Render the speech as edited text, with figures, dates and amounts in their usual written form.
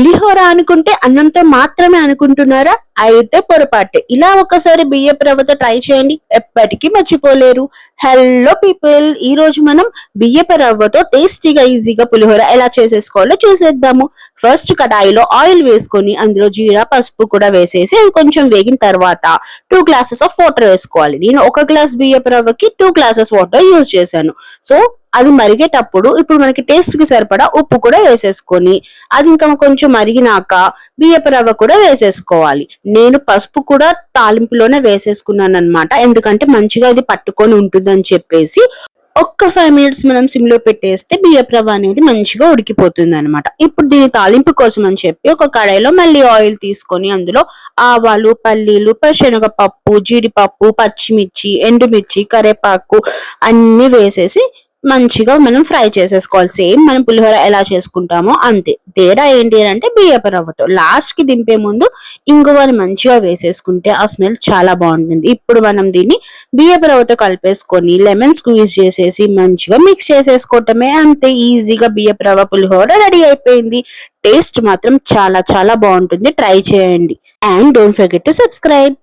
పులిహోర అనుకుంటే అన్నంతో మాత్రమే అనుకుంటున్నారా? అయితే పొరపాటే. ఇలా ఒకసారి బియ్యపు రవ్వతో ట్రై చేయండి, ఎప్పటికీ మర్చిపోలేరు. హలో పీపుల్, ఈ రోజు మనం బియ్యపు రవ్వతో టేస్టీగా ఈజీగా పులిహోర ఎలా చేసేసుకోవాలో చూసేద్దాము. ఫస్ట్ కడాయిలో ఆయిల్ వేసుకొని అందులో జీరా పసుపు కూడా వేసేసి అవి కొంచెం వేగిన తర్వాత 2 గ్లాసెస్ ఆఫ్ వాటర్ వేసుకోవాలి. నేను 1 గ్లాస్ బియ్యపు రవ్వకి 2 గ్లాసెస్ వాటర్ యూజ్ చేశాను. సో అది మరిగేటప్పుడు ఇప్పుడు మనకి టేస్ట్ కి సరిపడా ఉప్పు కూడా వేసేసుకొని అది ఇంకా కొంచెం మరిగినాక బియ్యపు రవ్వ కూడా వేసేసుకోవాలి. నేను పసుపు కూడా తాలింపులోనే వేసేసుకున్నాను అనమాట, ఎందుకంటే మంచిగా ఇది పట్టుకొని ఉంటుందని చెప్పేసి. ఒక్క 5 మినిట్స్ మనం సిమ్ లో పెట్టేస్తే బియ్యపు రవ్వ అనేది మంచిగా ఉడికిపోతుంది అనమాట. ఇప్పుడు దీని తాలింపు కోసం అని చెప్పి ఒక కడాయిలో మళ్ళీ ఆయిల్ తీసుకొని అందులో ఆవాలు, పల్లీలు, పచ్చెనగపప్పు, జీడిపప్పు, పచ్చిమిర్చి, ఎండుమిర్చి, కరివేపాకు అన్ని వేసేసి మంచిగా మనం ఫ్రై చేసేసుకోవాలి. సేమ్ మనం పులిహోర ఎలా చేసుకుంటామో అంతే. తేడా ఏంటి అంటే బియ్యపు రవ్వతో లాస్ట్ కి దింపే ముందు ఇంగువని మంచిగా వేసేసుకుంటే ఆ స్మెల్ చాలా బాగుంటుంది. ఇప్పుడు మనం దీన్ని బియ్యపు రవ్వతో కలిపేసుకొని లెమన్ స్క్వీజ్ చేసేసి మంచిగా మిక్స్ చేసేసుకోవటమే. అంతే, ఈజీగా బియ్యపు రవ్వ పులిహోర రెడీ అయిపోయింది. టేస్ట్ మాత్రం చాలా చాలా బాగుంటుంది, ట్రై చేయండి. And don't forget to subscribe.